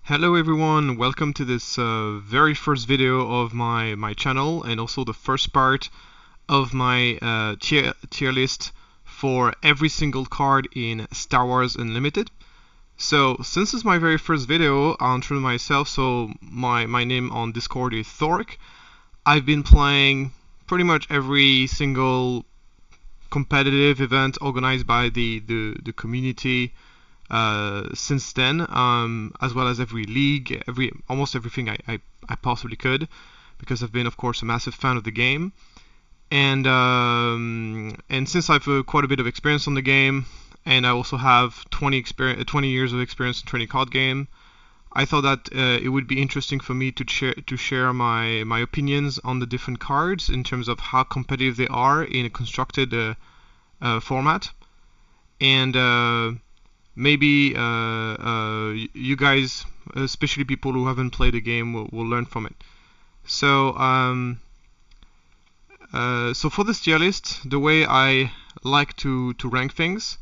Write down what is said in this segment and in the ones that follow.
Hello everyone, welcome to this very first video of my channel, and also the first part of my tier list for every single card in Star Wars Unlimited. So since it's my very first video, I'll introduce myself. So my name on Discord is Thorrk. I've been playing pretty much every single competitive event organized by the community since then, as well as every league, almost everything I possibly could, because I've been, of course, a massive fan of the game. And since I've quite a bit of experience on the game, and I also have 20 years of experience in trading card game, I thought that it would be interesting for me to share my opinions on the different cards in terms of how competitive they are in a constructed format. And maybe you guys, especially people who haven't played the game, will learn from it. So for this tier list, the way I like to rank things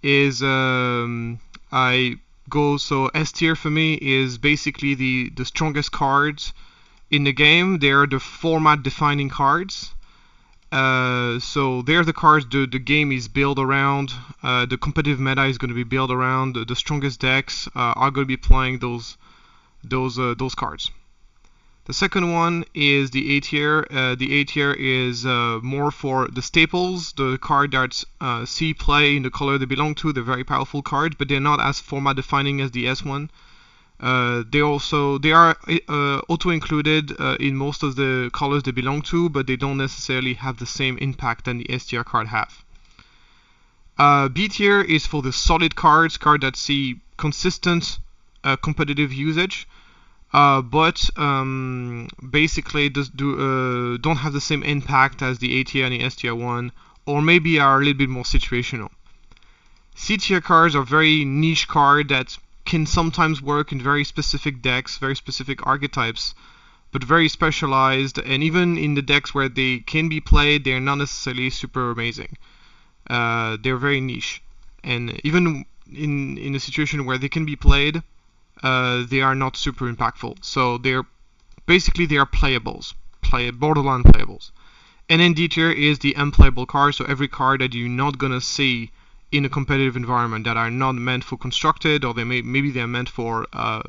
is I go, so S tier for me is basically the strongest cards in the game. They are the format defining cards. So they're the cards the game is built around, the competitive meta is going to be built around, the strongest decks are going to be playing those cards. The second one is the A tier. The A tier is more for the staples, the card that see play in the color they belong to. They're very powerful cards, but they're not as format defining as the S one. They are auto-included in most of the colors they belong to, but they don't necessarily have the same impact than the S tier card have. B tier is for the solid cards that see consistent competitive usage, but basically don't have the same impact as the A tier and the S tier one, or maybe are a little bit more situational. C tier cards are very niche cards that can sometimes work in very specific decks, very specific archetypes, but very specialized, and even in the decks where they can be played, they're not necessarily super amazing. They're very niche, and even in a situation where they can be played, they are not super impactful. So they are playables, borderline playables. And then D tier is the unplayable card, so every card that you're not gonna see in a competitive environment, that are not meant for constructed, or maybe they're meant for a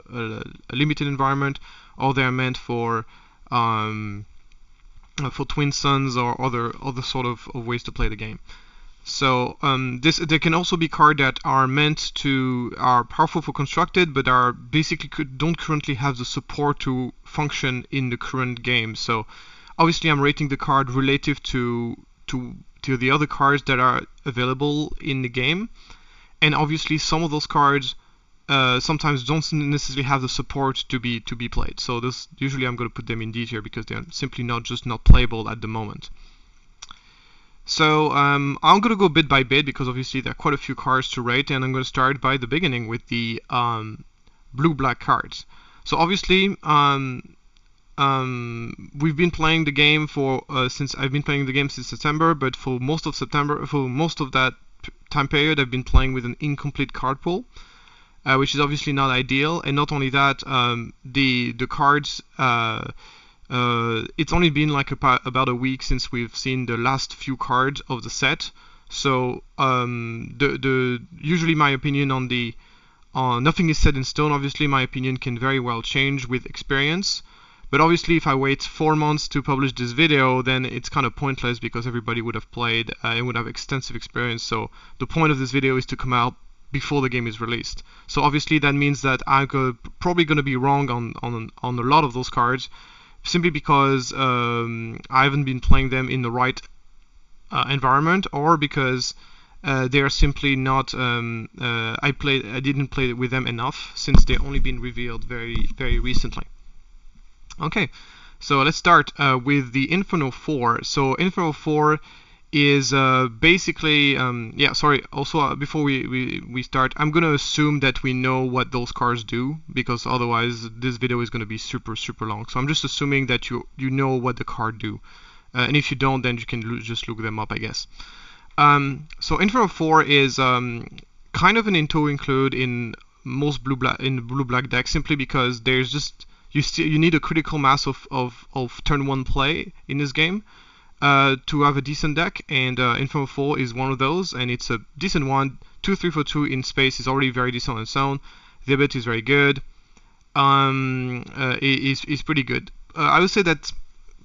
limited environment, or they're meant for Twin Suns or other sort of ways to play the game. So there can also be cards that are powerful for constructed, but are basically don't currently have the support to function in the current game. So obviously I'm rating the card relative to the other cards that are available in the game, and obviously some of those cards sometimes don't necessarily have the support to be played. So usually I'm going to put them in D tier because they're simply not playable at the moment. So I'm going to go bit by bit because obviously there are quite a few cards to rate, and I'm going to start by the beginning with the blue-black cards. So obviously we've been playing the game since I've been playing the game since September, but for most of that time period, I've been playing with an incomplete card pool, which is obviously not ideal. And not only that, the cards, it's only been like about a week since we've seen the last few cards of the set. So usually my opinion on nothing is set in stone. Obviously, my opinion can very well change with experience. But obviously, if I wait 4 months to publish this video, then it's kind of pointless because everybody would have played and would have extensive experience. So the point of this video is to come out before the game is released. So obviously that means that I'm probably going to be wrong on a lot of those cards, simply because I haven't been playing them in the right environment, or because they are simply not. I didn't play with them enough since they've only been revealed very, very recently. Okay, so let's start with the Infernal Four. So Infernal Four is basically, also before we start, I'm going to assume that we know what those cards do, because otherwise this video is going to be super long. So I'm just assuming that you know what the card do. And if you don't, then you can just look them up, I guess. So Infernal Four is kind of an auto include in most blue-black decks, simply because there's just you need a critical mass of turn 1 play in this game to have a decent deck, and Infernal Four is one of those, and it's a decent one. 2/3 for 2 in space is already very decent on its own. The ability is very good. Is pretty good. I would say that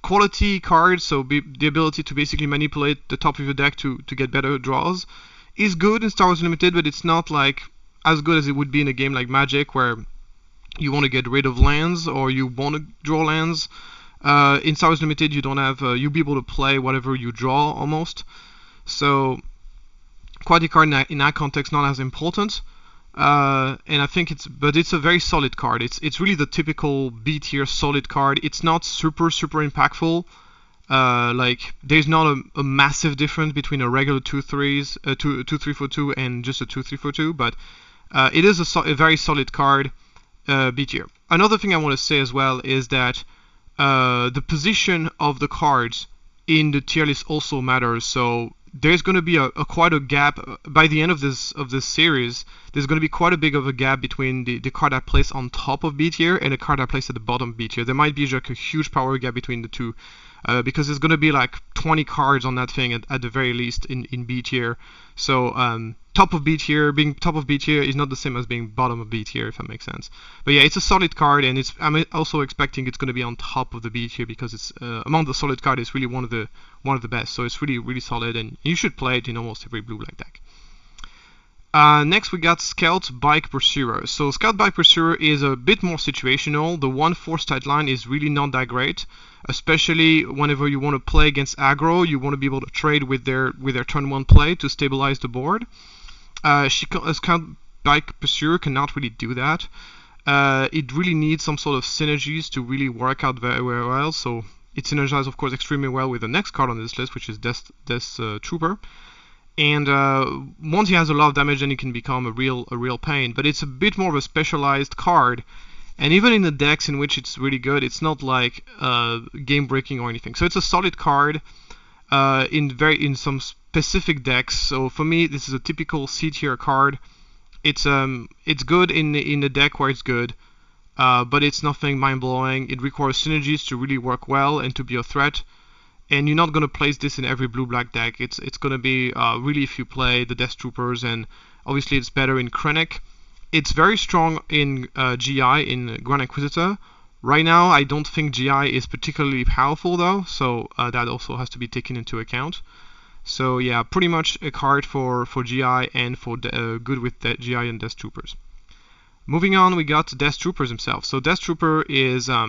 quality cards, so the ability to basically manipulate the top of your deck to get better draws, is good in Star Wars Limited, but it's not like as good as it would be in a game like Magic, where you want to get rid of lands or you want to draw lands. In Star Wars Limited, you don't have you'll be able to play whatever you draw almost. So quality card in that context not as important. And I think it's a very solid card. It's really the typical B tier solid card. It's not super impactful. Like there's not a massive difference between a regular 2/3 for 2 and just a 2/3 for 2, but it is a very solid card, B tier. Another thing I want to say as well is that the position of the cards in the tier list also matters. So there's going to be quite a gap by the end of this series. There's going to be quite a big of a gap between the card I place on top of B tier and the card I place at the bottom of B tier. There might be like a huge power gap between the two, because there's going to be like 20 cards on that thing at the very least in B tier. So being top of B tier is not the same as being bottom of B tier, if that makes sense. But yeah, it's a solid card, and I'm also expecting it's going to be on top of the B tier because it's among the solid cards, it's really one of the best. So it's really solid, and you should play it in almost every blue-black deck. Next we got Scout Bike Pursuer. So Scout Bike Pursuer is a bit more situational. The 1/4 stat line is really not that great, especially whenever you want to play against aggro. You want to be able to trade with their turn 1 play to stabilize the board. Scout Bike Pursuer cannot really do that. It really needs some sort of synergies to really work out very well. So it synergizes, of course, extremely well with the next card on this list, which is Death Trooper. And once he has a lot of damage, then he can become a real pain. But it's a bit more of a specialized card, and even in the decks in which it's really good, it's not like game breaking or anything. So it's a solid card in some specific decks. So for me, this is a typical C tier card. It's good in the deck where it's good, but it's nothing mind blowing. It requires synergies to really work well and to be a threat. And you're not going to place this in every blue-black deck. It's going to be really if you play the Death Troopers, and obviously it's better in Krennic. It's very strong in GI, in Grand Inquisitor. Right now, I don't think GI is particularly powerful though, so that also has to be taken into account. So yeah, pretty much a card for GI and for good with GI and Death Troopers. Moving on, we got Death Troopers himself. So Death Trooper is a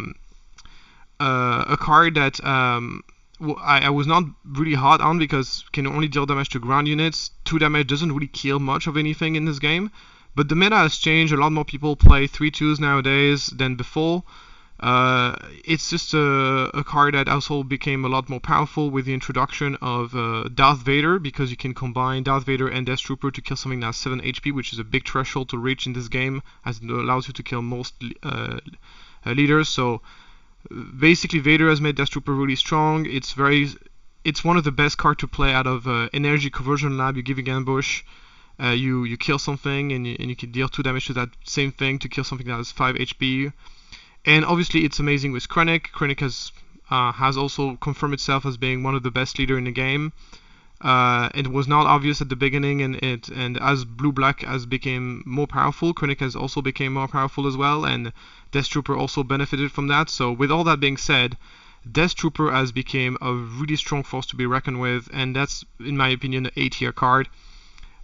card that I was not really hot on because can only deal damage to ground units. 2 damage doesn't really kill much of anything in this game. But the meta has changed. A lot more people play 3/2s nowadays than before. It's just a card that also became a lot more powerful with the introduction of Darth Vader, because you can combine Darth Vader and Death Trooper to kill something that has 7 HP, which is a big threshold to reach in this game, as it allows you to kill most leaders. So basically, Vader has made Death Trooper really strong. It's one of the best cards to play out of Energy Conversion Lab. You give an ambush, you kill something, and you can deal 2 damage to that same thing to kill something that has 5 HP. And obviously, it's amazing with Krennic. Krennic has also confirmed itself as being one of the best leader in the game. It was not obvious at the beginning, and as blue-black has become more powerful, Krennic has also become more powerful as well, and Death Trooper also benefited from that. So with all that being said, Death Trooper has become a really strong force to be reckoned with, and that's, in my opinion, an A tier card.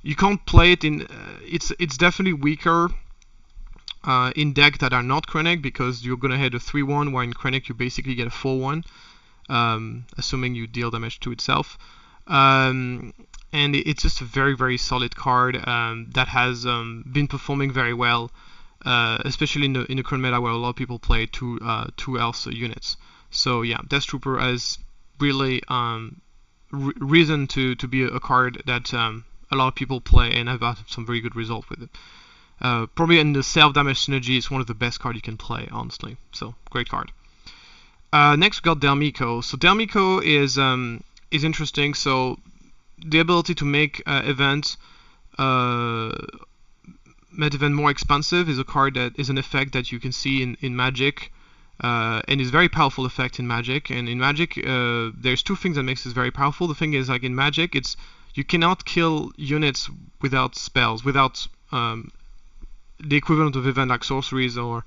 You can't play it in... it's definitely weaker in decks that are not Krennic, because you're going to hit a 3/1, while in Krennic you basically get a 4/1, assuming you deal damage to itself. And it's just a very solid card that has been performing very well, especially in the current meta where a lot of people play two else units. So yeah, Death Trooper has really reason to be a card that a lot of people play and have had some very good results with it. Probably in the self-damage synergy, it's one of the best cards you can play, honestly. So great card. Next we got Del Meeko. So Del Meeko is interesting. So the ability to make events even more expensive is a card that is an effect that you can see in Magic, and is very powerful effect in Magic. And in Magic, there's two things that makes this very powerful. The thing is, like in Magic, you cannot kill units without spells, without the equivalent of event like sorceries or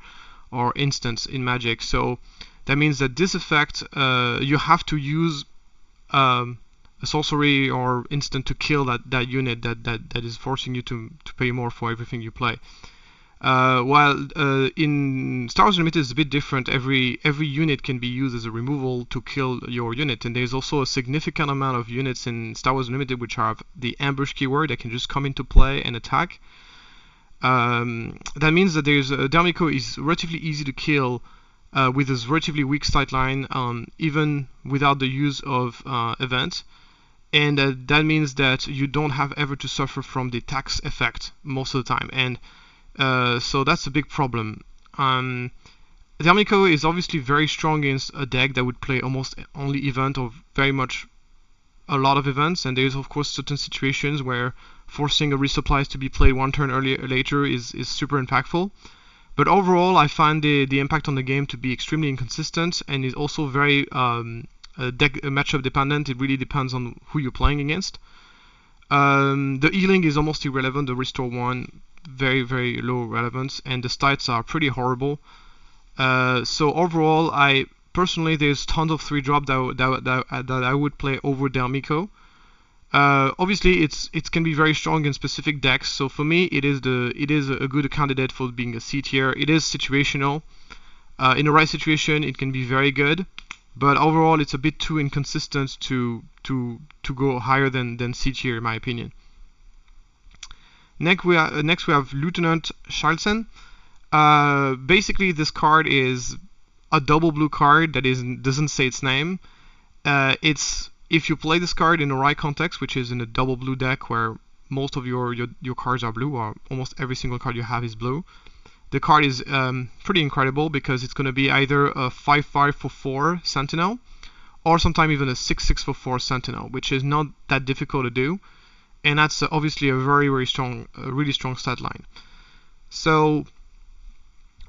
instants in Magic. So that means that this effect, you have to use a sorcery or instant to kill that unit that is forcing you to pay more for everything you play. While in Star Wars Unlimited it's a bit different. Every unit can be used as a removal to kill your unit, and there's also a significant amount of units in Star Wars Unlimited which have the ambush keyword that can just come into play and attack. That means that Del Meeko is relatively easy to kill with this relatively weak sightline, even without the use of event. And that means that you don't have ever to suffer from the tax effect most of the time. And so that's a big problem. Del Meeko is obviously very strong against a deck that would play almost only event or very much a lot of events, and there's of course certain situations where forcing a resupplies to be played one turn earlier or later is super impactful. But overall, I find the impact on the game to be extremely inconsistent, and is also very matchup dependent. It really depends on who you're playing against. The healing is almost irrelevant. The restore 1, very, very low relevance, and the stats are pretty horrible. So overall, personally, there's tons of 3-drop that I would play over Del Meeko. Obviously, it can be very strong in specific decks. So for me, it is a good candidate for being a C tier. It is situational. In the right situation, it can be very good, but overall, it's a bit too inconsistent to go higher than C tier, in my opinion. Next we have Lieutenant Childsen. Basically, this card is a double blue card that doesn't say its name. If you play this card in the right context, which is in a double blue deck where most of your cards are blue, or almost every single card you have is blue, the card is pretty incredible because it's going to be either a 5/5 for 4 Sentinel, or sometimes even a 6/6 for 4 Sentinel, which is not that difficult to do, and that's obviously a very, very strong, really strong stat line. So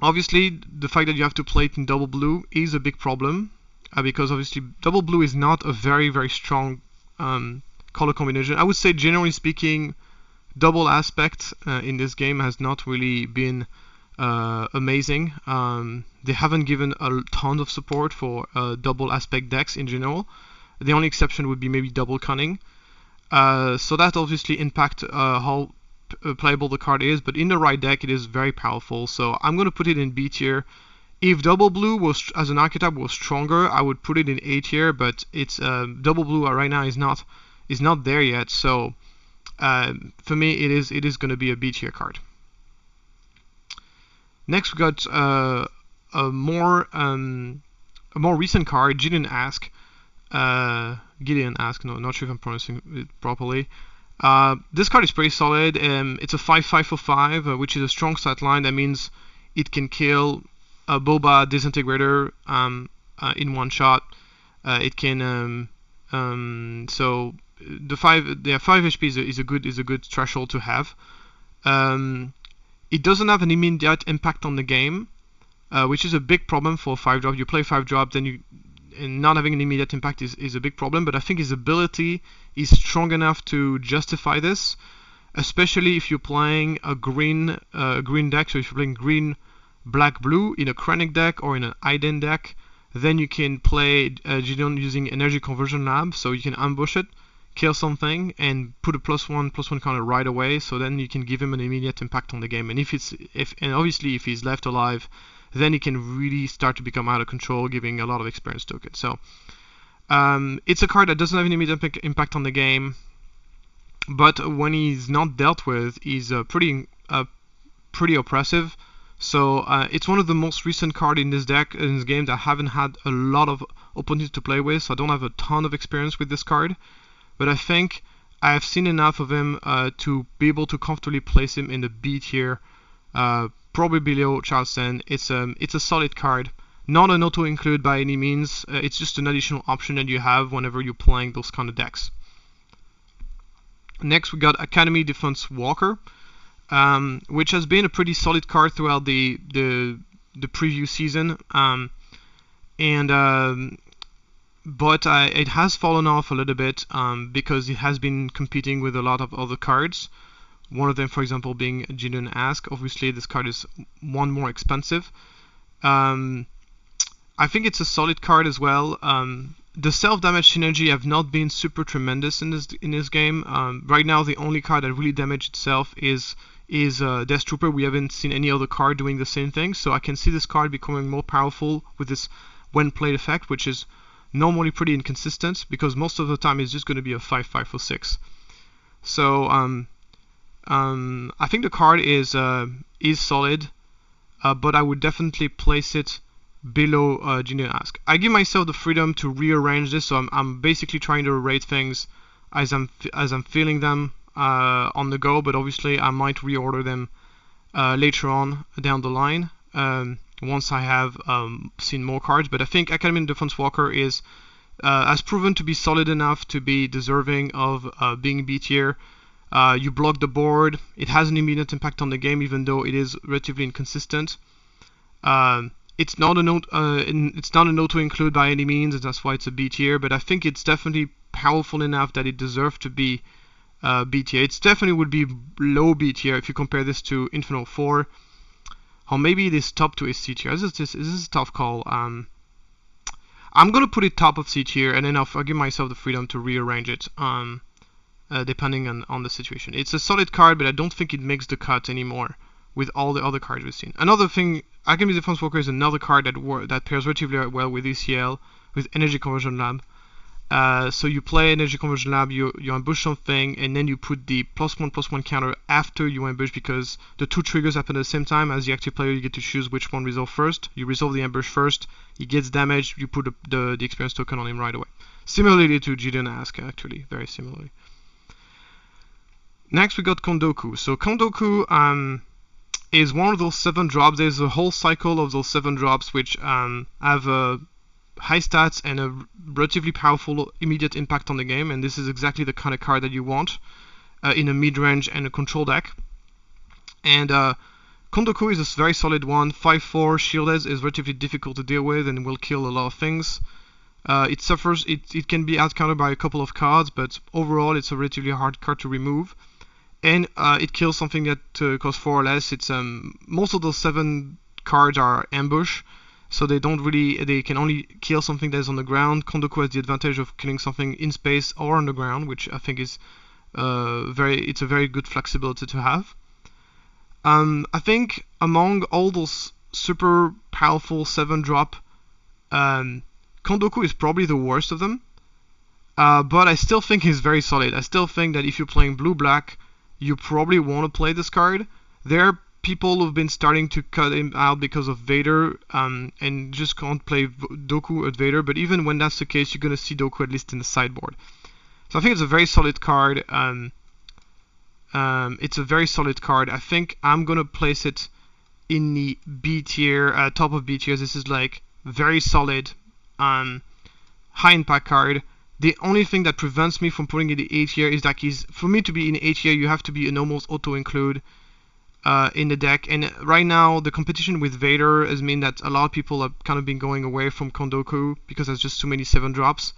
obviously, the fact that you have to play it in double blue is a big problem, because obviously double blue is not a very, very strong color combination. I would say, generally speaking, double aspect in this game has not really been amazing. They haven't given a ton of support for double aspect decks in general. The only exception would be maybe double cunning. So that obviously impacts how playable the card is, but in the right deck it is very powerful. So I'm going to put it in B tier. If double blue was, as an archetype, was stronger, I would put it in A tier, but it's double blue right now is not there yet. So for me, it is going to be a B tier card. Next we got a more recent card, Gideon Ask. No, not sure if I'm pronouncing it properly. This card is pretty solid. It's a 5/5 for 5, which is a strong stat line. That means it can kill a Boba Disintegrator in one shot. It can so the 5 HP is a good threshold to have. It doesn't have an immediate impact on the game, which is a big problem for 5-drop. You play 5-drop, then and not having an immediate impact is a big problem, but I think his ability is strong enough to justify this, especially if you're playing a green deck. So if you're playing green, black, blue in a Krennic deck or in an Iden deck, then you can play Gideon using Energy Conversion Lab, so you can ambush it, kill something, and put a +1/+1 counter right away. So then you can give him an immediate impact on the game. And and obviously if he's left alive, then he can really start to become out of control, giving a lot of experience tokens. So it's a card that doesn't have any immediate impact on the game, but when he's not dealt with, he's pretty oppressive. So it's one of the most recent cards in this deck, in this game, that I haven't had a lot of opponents to play with, so I don't have a ton of experience with this card. But I think I have seen enough of him to be able to comfortably place him in the B tier, probably below Childsen. It's a solid card, not an auto include by any means. It's just an additional option that you have whenever you're playing those kind of decks. Next we got Academy Defense Walker. which has been a pretty solid card throughout the preview season. But it has fallen off a little bit because it has been competing with a lot of other cards. One of them, for example, being Gideon Ask. Obviously, this card is one more expensive. I think it's a solid card as well. The self-damage synergy have not been super tremendous in this game. Right now, the only card that really damaged itself is Death Trooper. We haven't seen any other card doing the same thing, so I can see this card becoming more powerful with this when played effect, which is normally pretty inconsistent because most of the time it's just going to be a 5/5 for 6. So I think the card is solid, but I would definitely place it below Gideon Ask. I give myself the freedom to rearrange this, so I'm basically trying to rate things as I'm feeling them on the go, but obviously I might reorder them later on down the line once I have seen more cards. But I think Academy Defense Walker has proven to be solid enough to be deserving of being B tier. You block the board. It has an immediate impact on the game, even though it is relatively inconsistent. It's not a note to include by any means, and that's why it's a B tier. But I think it's definitely powerful enough that it deserves to be B tier. It definitely would be low B tier if you compare this to Infernal Four, or maybe it is top to a C tier. This is a tough call. I'm gonna put it top of C tier, and then I'll give myself the freedom to rearrange it depending on the situation. It's a solid card, but I don't think it makes the cut anymore with all the other cards we've seen. Another thing, Academy Defense Walker is another card that pairs relatively well with ECL, with Energy Conversion Lab. So you play Energy Conversion Lab, you ambush something, and then you put the +1/+1 counter after you ambush, because the two triggers happen at the same time. As the active player, you get to choose which one resolve first. You resolve the ambush first, he gets damaged, you put the experience token on him right away. Similarly to Gideon Ask, actually, very similarly. Next we got Kondoku. So Kondoku is one of those 7 drops. There's a whole cycle of those 7 drops which have high stats and a relatively powerful immediate impact on the game, and this is exactly the kind of card that you want in a mid-range and a control deck. And Kondoku is a very solid one. 5/4 shielded is relatively difficult to deal with and will kill a lot of things. It can be out-countered by a couple of cards, but overall it's a relatively hard card to remove. And it kills something that costs 4 or less. It's most of those 7 cards are ambush, so they can only kill something that's on the ground. Kondoku has the advantage of killing something in space or on the ground, which I think is it's a very good flexibility to have. I think among all those super powerful 7-drop, Kondoku is probably the worst of them. But I still think he's very solid. I still think that if you're playing blue-black, you probably want to play this card. There are people who've been starting to cut him out because of Vader and just can't play Doku at Vader, but even when that's the case, you're going to see Doku at least in the sideboard. So I think it's a very solid card. It's a very solid card. I think I'm going to place it in the B tier, top of B tier. This is like very solid, high impact card. The only thing that prevents me from putting it in the A tier is that for me to be in A tier, you have to be an almost auto-include in the deck. And right now, the competition with Vader has meant that a lot of people have kind of been going away from Kondoku because there's just too many 7-drops.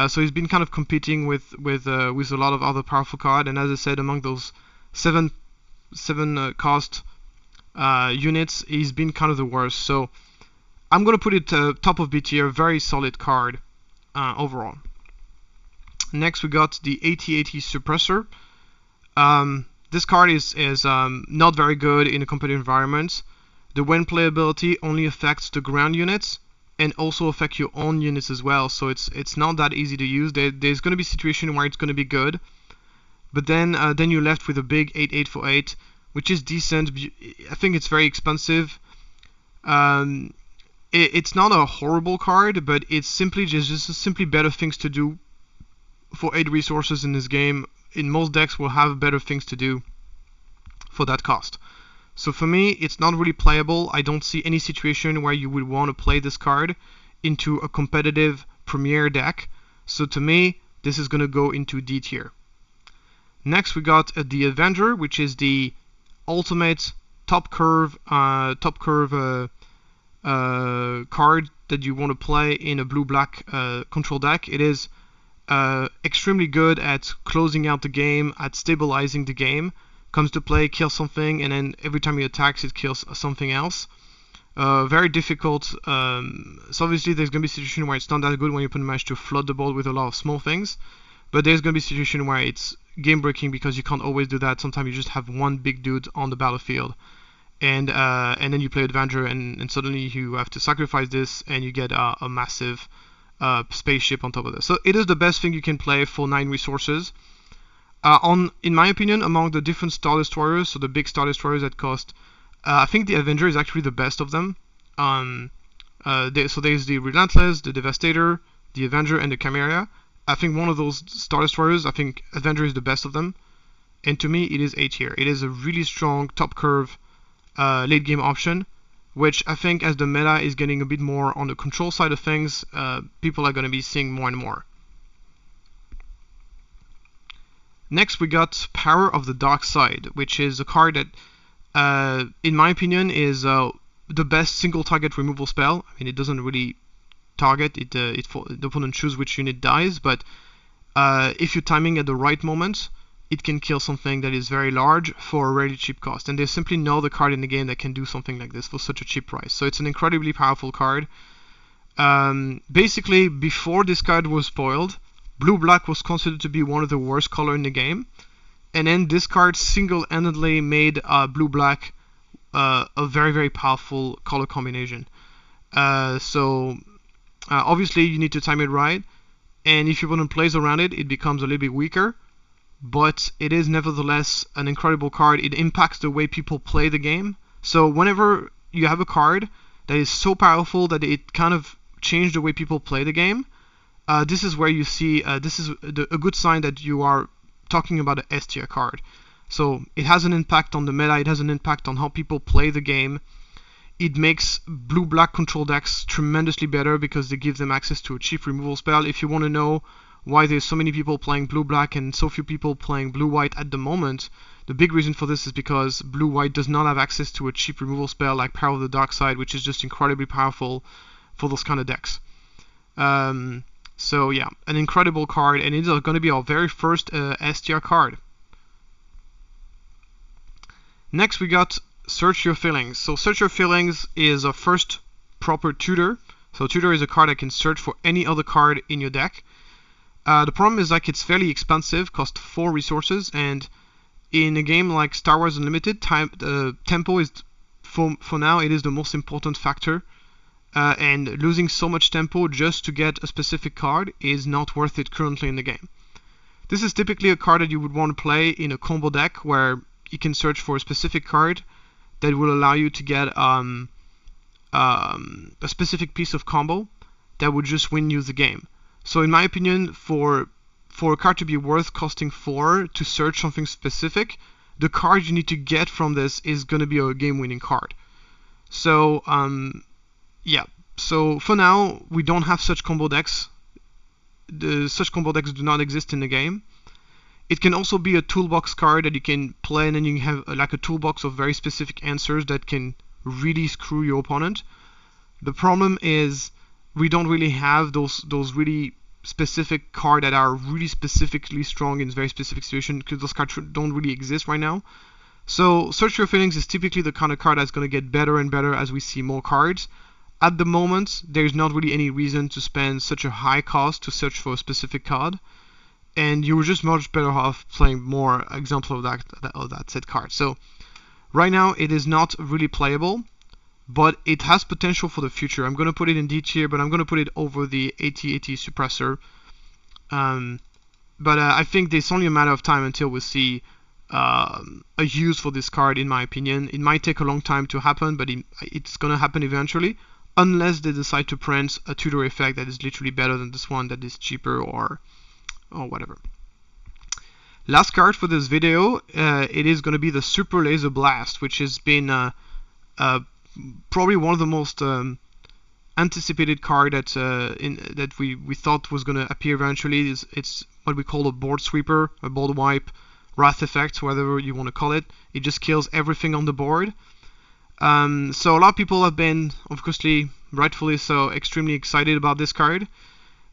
So he's been kind of competing with a lot of other powerful cards. And as I said, among those 7 cost units, he's been kind of the worst. So I'm going to put it top of B tier, very solid card overall. Next we got the 8080 Suppressor. This card is not very good in a competitive environment. The when playability only affects the ground units and also affect your own units as well, so it's not that easy to use. There's going to be a situation where it's going to be good, but then you're left with a big 8/8 for 8, which is decent. I think it's very expensive. It's not a horrible card, but it's simply just simply better things to do for 8 resources in this game. In most decks will have better things to do for that cost. So for me, it's not really playable. I don't see any situation where you would want to play this card into a competitive premier deck. So to me, this is going to go into D tier. Next we got the Avenger, which is the ultimate top curve card that you want to play in a blue-black control deck. It is extremely good at closing out the game, at stabilizing the game. Comes to play, kills something, and then every time he attacks, it kills something else. Very difficult. So obviously there's going to be a situation where it's not that good when you manage to flood the board with a lot of small things. But there's going to be a situation where it's game breaking because you can't always do that. Sometimes you just have one big dude on the battlefield. And then you play Avenger, and suddenly you have to sacrifice this, and you get a massive spaceship on top of this. So it is the best thing you can play for 9 resources. In my opinion, among the different Star Destroyers, so the big Star Destroyers that cost, I think the Avenger is actually the best of them. So there's the Relentless, the Devastator, the Avenger, and the Chimera. I think one of those Star Destroyers, I think Avenger is the best of them. And to me, it is A tier. It is a really strong top curve late game option, which I think as the meta is getting a bit more on the control side of things, people are going to be seeing more and more. Next we got Power of the Dark Side, which is a card that, in my opinion, is the best single target removal spell. I mean, it doesn't really target, the opponent chooses which unit dies, but if you're timing at the right moment, it can kill something that is very large for a really cheap cost. And there's simply no other card in the game that can do something like this for such a cheap price. So it's an incredibly powerful card. Basically, before this card was spoiled, blue-black was considered to be one of the worst color in the game. And then this card single-handedly made blue-black a very, very powerful color combination. So obviously you need to time it right. And if your opponent plays around it, it becomes a little bit weaker. But it is nevertheless an incredible card. It impacts the way people play the game. So whenever you have a card that is so powerful that it kind of changed the way people play the game, this is where you see, this is a good sign that you are talking about an S tier card. So it has an impact on the meta, it has an impact on how people play the game. It makes blue-black control decks tremendously better because they give them access to a cheap removal spell. If you want to know why there's so many people playing blue-black and so few people playing blue-white at the moment, the big reason for this is because blue-white does not have access to a cheap removal spell like Power of the Dark Side, which is just incredibly powerful for those kind of decks. So yeah, an incredible card, and it's going to be our very first S tier card. Next we got Search Your Feelings. So Search Your Feelings is a first proper tutor. So tutor is a card that can search for any other card in your deck. The problem is like it's fairly expensive, costs 4 resources, and in a game like Star Wars Unlimited, tempo is, for now, it is the most important factor. And losing so much tempo just to get a specific card is not worth it currently in the game. This is typically a card that you would want to play in a combo deck where you can search for a specific card that will allow you to get a specific piece of combo that would just win you the game. So in my opinion, for a card to be worth costing 4 to search something specific, the card you need to get from this is going to be a game-winning card. So yeah, so for now we don't have such combo decks. Such combo decks do not exist in the game. It can also be a toolbox card that you can play, and then you have like a toolbox of very specific answers that can really screw your opponent. The problem is we don't really have those really specific cards that are really specifically strong in very specific situations, because those cards don't really exist right now. So Search Your Feelings is typically the kind of card that's going to get better and better as we see more cards. At the moment, there's not really any reason to spend such a high cost to search for a specific card, and you're just much better off playing more examples of that set card. So right now it is not really playable, but it has potential for the future. I'm going to put it in D tier, but I'm going to put it over the 8080 Suppressor. But I think there's only a matter of time until we see a use for this card, in my opinion. It might take a long time to happen, but it's going to happen eventually, unless they decide to print a tutor effect that is literally better than this one, that is cheaper or whatever. Last card for this video, it is going to be the Superlaser Blast, which has been probably one of the most anticipated card that we thought was going to appear eventually. It's what we call a board sweeper, a board wipe, wrath effect, whatever you want to call it. It just kills everything on the board. So a lot of people have been, obviously, rightfully so, extremely excited about this card.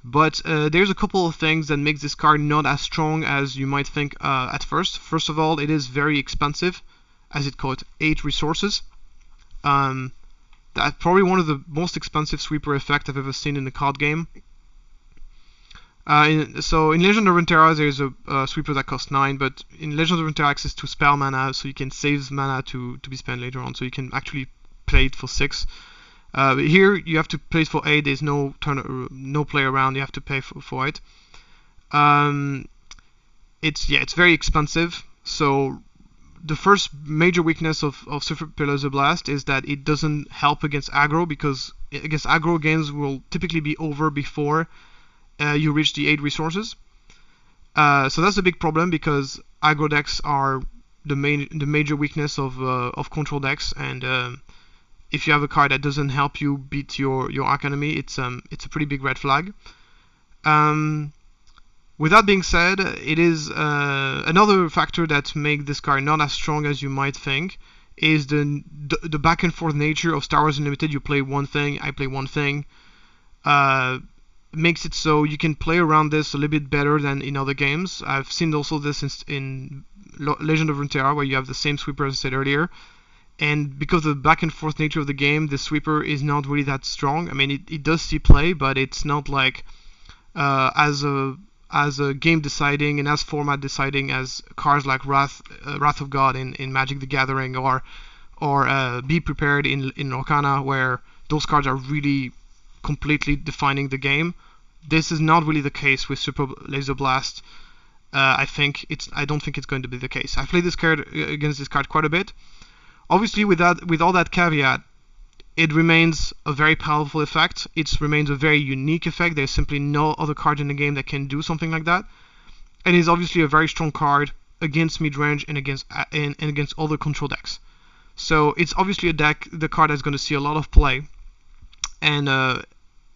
But there's a couple of things that makes this card not as strong as you might think at first. First of all, it is very expensive, as it costs 8 resources. That's probably one of the most expensive sweeper effects I've ever seen in a card game. So in Legend of Runeterra there's a sweeper that costs 9, but in Legend of Runeterra access to spell mana, so you can save mana to be spent later on, so you can actually play it for 6. Here you have to play it for 8. There's no play around. You have to pay for it. It's very expensive. So the first major weakness of Superlaser Blast is that it doesn't help against aggro, because against aggro games will typically be over before you reach the 8 resources. So that's a big problem, because aggro decks are the major weakness of control decks, and if you have a card that doesn't help you beat your arc enemy, it's a pretty big red flag. With that being said, it is another factor that makes this card not as strong as you might think is the back and forth nature of Star Wars Unlimited. You play one thing, I play one thing. Makes it so you can play around this a little bit better than in other games. I've seen also this in Legend of Runeterra, where you have the same sweeper as I said earlier. And because of the back and forth nature of the game, the sweeper is not really that strong. I mean, it does see play, but it's not like as a game deciding and as format deciding as cards like Wrath of God in Magic the Gathering, or Be Prepared in Arcana, where those cards are really completely defining the game. This is not really the case with Superlaser Blast. I don't think it's going to be the case. I've played this card against this card quite a bit. Obviously, with all that caveat, it remains a very powerful effect. It remains a very unique effect. There's simply no other card in the game that can do something like that. And it's obviously a very strong card against mid-range and against other control decks. So it's obviously the card that's going to see a lot of play, and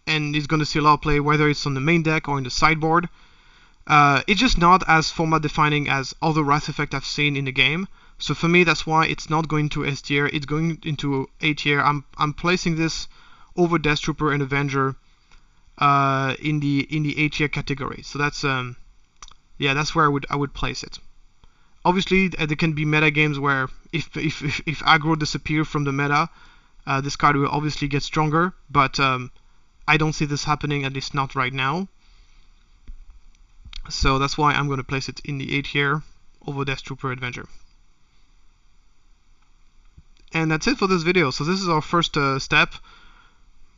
it's going to see a lot of play whether it's on the main deck or in the sideboard. It's just not as format defining as other Wrath effect I've seen in the game. So for me, that's why it's not going to S tier. It's going into A tier. I'm placing this over Death Trooper and Avenger in the A tier category. So that's that's where I would place it. Obviously, there can be meta games where if aggro disappears from the meta, this card will obviously get stronger. But I don't see this happening, at least not right now. So that's why I'm going to place it in the A tier over Death Trooper Avenger. And that's it for this video. So this is our first step.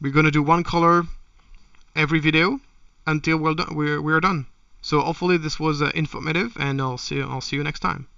We're going to do one color every video until we're done. So hopefully this was informative, and I'll see you next time.